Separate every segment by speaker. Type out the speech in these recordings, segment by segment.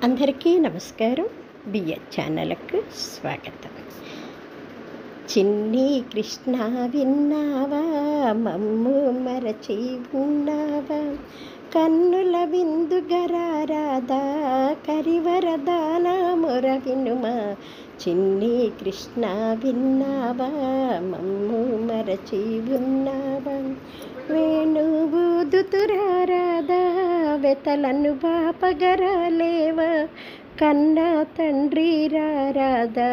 Speaker 1: అందరికీ నమస్కారం. బిఎస్ ఛానల్కు స్వాగతం. చిన్ని కృష్ణ విన్నావా, మమ్ము మరచి ఉన్నావా, కన్నుల విందు గరారాదా, కరివరదాన మొర వినుమా. చిన్ని కృష్ణ విన్నావా, మమ్ము మరచి ఉన్నావా, వేణువూదుతురారాదా, వెతలను బాపగరాలేవా, కన్నా తండ్రి రారాదా,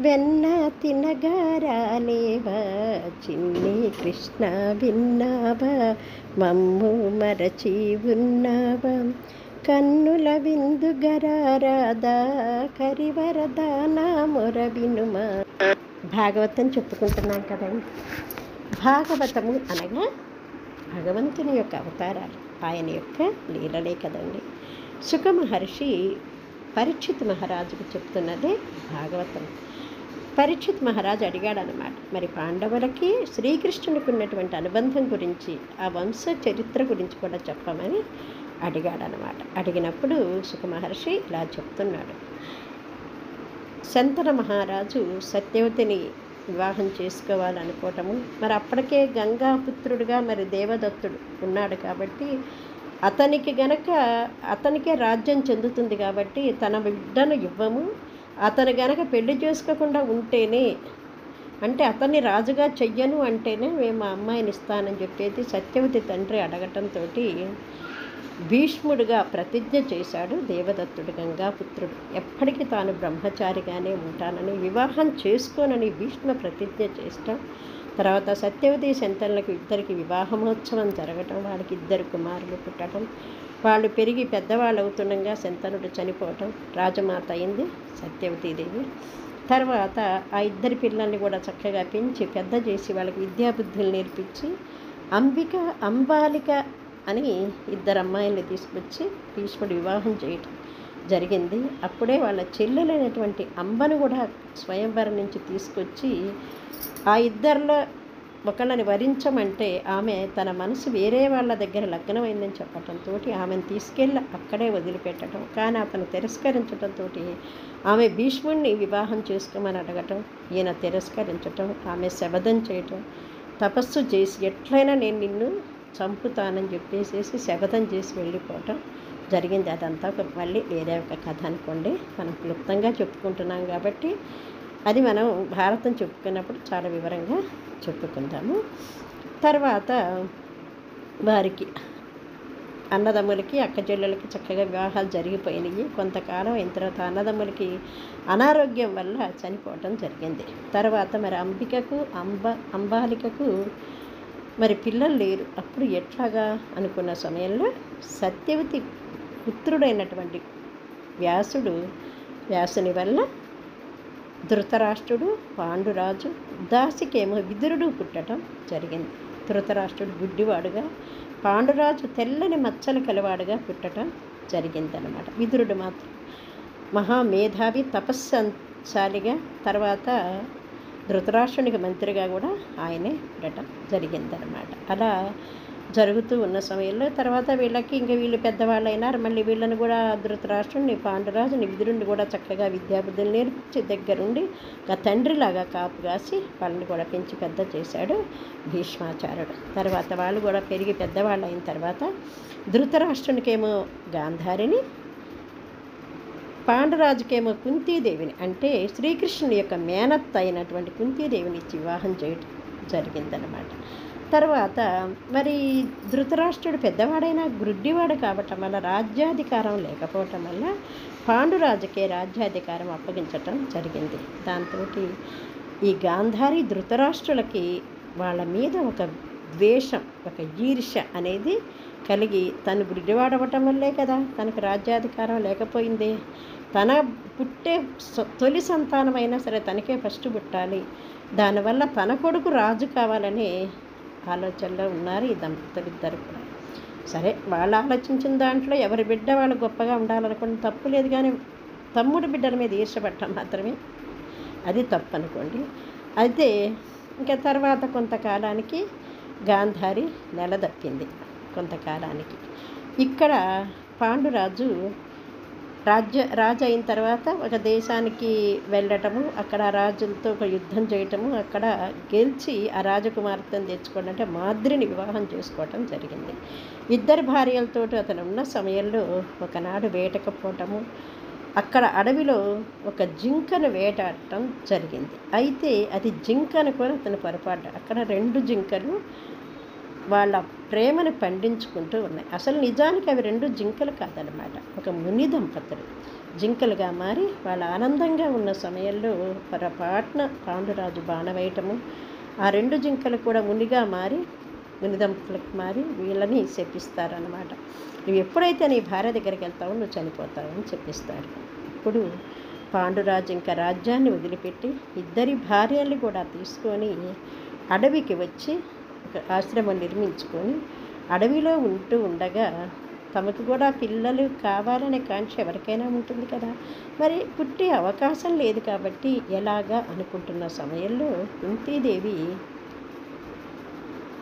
Speaker 1: వెన్న తినగారాలేవా. చిన్ని కృష్ణ విన్నావా, మమ్ము మరచి ఉన్నావా, కన్నుల విందు గరారాదా, కరివరదాన మొర వినుమా. భాగవతం చెప్పుకుంటున్నాం కదండి. భాగవతము అనగా భగవంతుని యొక్క అవతారాలు, ఆయన యొక్క లీలలే కదండి. శుక మహర్షి పరీక్షిత్ మహారాజుకు చెప్తున్నదే భాగవతం. పరీక్షిత్ మహారాజు అడిగాడనమాట, మరి పాండవులకి శ్రీకృష్ణునికి ఉన్నటువంటి అనుబంధం గురించి, ఆ వంశ చరిత్ర గురించి కూడా చెప్పమని అడిగాడనమాట. అడిగినప్పుడు శుక మహర్షి ఇలా చెప్తున్నాడు. శంతన మహారాజు సత్యవతిని వివాహం చేసుకోవాలనుకోవటము, మరి అప్పటికే గంగాపుత్రుడుగా మరి దేవదత్తుడు ఉన్నాడు కాబట్టి అతనికే రాజ్యం చెందుతుంది కాబట్టి తన బిడ్డను ఇవ్వము, అతను గనక పెళ్లి చేసుకోకుండా ఉంటేనే, అంటే అతన్ని రాజుగా చెయ్యను అంటేనే మేము మా అమ్మాయిని ఇస్తానని చెప్పేది సత్యవతి తండ్రి అడగటంతో భీష్ముడుగా ప్రతిజ్ఞ చేశాడు దేవదత్తుడు, గంగాపుత్రుడు. ఎప్పటికీ తాను బ్రహ్మచారిగానే ఉంటానని, వివాహం చేసుకోనని భీష్మ ప్రతిజ్ఞ చేస్తాం. తర్వాత సత్యవతి శంతనులకు ఇద్దరికి వివాహమోత్సవం జరగటం, వాళ్ళకి 2 కుమారులు పుట్టడం, వాళ్ళు పెరిగి పెద్దవాళ్ళు అవుతుండగా శంతనుడు చనిపోవటం, రాజమాత అయింది సత్యవతీదేవి. తర్వాత ఆ 2 పిల్లల్ని కూడా చక్కగా పెంచి పెద్ద చేసి వాళ్ళకి విద్యాబుద్ధులు నేర్పించి అంబాలిక అని 2 అమ్మాయిల్ని తీసుకొచ్చి భీష్ముడు వివాహం చేయటం జరిగింది. అప్పుడే వాళ్ళ చెల్లెలైనటువంటి అంబను కూడా స్వయంవరం నుంచి తీసుకొచ్చి ఆ 2లో ఒకళ్ళని వరించమంటే ఆమె తన మనసు వేరే వాళ్ళ దగ్గర లగ్నమైందని చెప్పటంతో ఆమెను తీసుకెళ్ళి అక్కడే వదిలిపెట్టడం, కానీ అతను తిరస్కరించడంతో ఆమె భీష్ముడిని వివాహం చేసుకోమని అడగటం, ఈయన తిరస్కరించటం, ఆమె శబదం చేయటం, తపస్సు చేసి ఎట్లయినా నేను నిన్ను చంపుతానని చెప్పేసి శబదం చేసి వెళ్ళిపోవటం జరిగింది. అదంతా మళ్ళీ వేరే ఒక కథ అనుకోండి, మనం క్లుప్తంగా చెప్పుకుంటున్నాం కాబట్టి అది మనం భారతం చెప్పుకున్నప్పుడు చాలా వివరంగా చెప్పుకుందాము. తర్వాత వారికి అన్నదమ్ములకి అక్కచెల్లెలకి చక్కగా వివాహాలు జరిగిపోయినాయి. కొంతకాలం అయిన తర్వాత అన్నదమ్ములకి అనారోగ్యం వల్ల చనిపోవటం జరిగింది. తర్వాత మరి అంబాలికకు మరి పిల్లలు లేరు. అప్పుడు ఎట్లాగా అనుకున్న సమయంలో సత్యవతి పుత్రుడైనటువంటి వ్యాసుని వల్ల ధృతరాష్ట్రుడు, పాండురాజు, దాసికేమో విదురుడు పుట్టడం జరిగింది. ధృతరాష్ట్రుడు గుడ్డివాడుగా, పాండురాజు తెల్లని మచ్చలు కలవాడుగా పుట్టడం జరిగిందనమాట. విదురుడు మాత్రం మహామేధావి తపస్శాలిగా, తర్వాత ధృతరాష్ట్రునికి మంత్రిగా కూడా ఆయనే పుట్టడం జరిగిందనమాట. అలా జరుగుతూ ఉన్న సమయంలో తర్వాత వీళ్ళు పెద్దవాళ్ళు అయినారు. మళ్ళీ వీళ్ళని కూడా ధృతరాష్ట్రుడిని, పాండురాజుని, విదురుని కూడా చక్కగా విద్యాబుద్ధులు నేర్పించి దగ్గరుండి ఒక తండ్రిలాగా కాపు కాసి వాళ్ళని కూడా పెంచి పెద్ద చేశాడు భీష్మాచార్యుడు. తర్వాత వాళ్ళు కూడా పెరిగి పెద్దవాళ్ళు అయిన తర్వాత ధృతరాష్ట్రునికేమో గాంధారిని, పాండురాజుకేమో కుంతీదేవిని, అంటే శ్రీకృష్ణుని యొక్క మేనత్త అయినటువంటి కుంతీదేవిని ఇచ్చి వివాహం చేయటం జరిగిందనమాట. తర్వాత మరి ధృతరాష్ట్రుడు పెద్దవాడైనా గ్రుడ్డివాడు కావటం వల్ల రాజ్యాధికారం లేకపోవటం వల్ల పాండురాజుకే రాజ్యాధికారం అప్పగించటం జరిగింది. దాంతో ఈ గాంధారి ధృతరాష్ట్రులకి వాళ్ళ మీద ఒక ద్వేషం, ఒక ఈర్ష్య అనేది కలిగి, తను గుడ్డివాడవటం వల్లే కదా తనకు రాజ్యాధికారం లేకపోయింది, తన పుట్టే తొలి సంతానమైనా సరే తనకే ఫస్ట్ పుట్టాలి, దానివల్ల తన కొడుకు రాజు కావాలనే ఆలోచనలో ఉన్నారు ఈ దంపతులిద్దరు కూడా. సరే, వాళ్ళు ఆలోచించిన దాంట్లో ఎవరి బిడ్డ వాళ్ళు గొప్పగా ఉండాలనుకోండి తప్పు లేదు, కానీ తమ్ముడు బిడ్డల మీద ఈర్షపడటం మాత్రమే అది తప్పు అనుకోండి. అయితే ఇంకా తర్వాత కొంతకాలానికి గాంధారి నెలదప్పింది. కొంతకాలానికి ఇక్కడ పాండురాజు రాజు అయిన తర్వాత ఒక దేశానికి వెళ్ళటము, అక్కడ రాజులతో ఒక యుద్ధం చేయటము, అక్కడ గెలిచి ఆ రాజకుమార్తెను తెచ్చుకోవడం, అంటే మాద్రిని వివాహం చేసుకోవటం జరిగింది. ఇద్దరు భార్యలతో అతను ఉన్న సమయంలో ఒకనాడు వేటకపోవటము, అక్కడ అడవిలో ఒక జింకను వేటాడటం జరిగింది. అయితే అది జింక అనుకొని అతను పొరపాటు, అక్కడ 2 జింకలు వాళ్ళ ప్రేమను పండించుకుంటూ ఉన్నాయి. అసలు నిజానికి అవి 2 జింకలు కాదనమాట, ఒక ముని దంపతులు జింకలుగా మారి వాళ్ళ ఆనందంగా ఉన్న సమయంలో పొరపాటున పాండురాజు బాణ వేయటము, ఆ 2 జింకలు కూడా మునిగా మారి ముని దంపతులకు మారి వీళ్ళని శపిస్తారనమాట. నువ్వు ఎప్పుడైతే నీ భార్య దగ్గరికి వెళ్తావో నువ్వు చనిపోతావు అని చెప్పిస్తారు. ఇప్పుడు పాండురాజు ఇంకా రాజ్యాన్ని వదిలిపెట్టి ఇద్దరి భార్యల్ని కూడా తీసుకొని అడవికి వచ్చి ఒక ఆశ్రమం నిర్మించుకొని అడవిలో ఉంటూ ఉండగా, తమకు కూడా పిల్లలు కావాలనే కాంక్ష ఎవరికైనా ఉంటుంది కదా, మరి పుట్టే అవకాశం లేదు కాబట్టి ఎలాగా అనుకుంటున్న సమయంలో కుంతీదేవి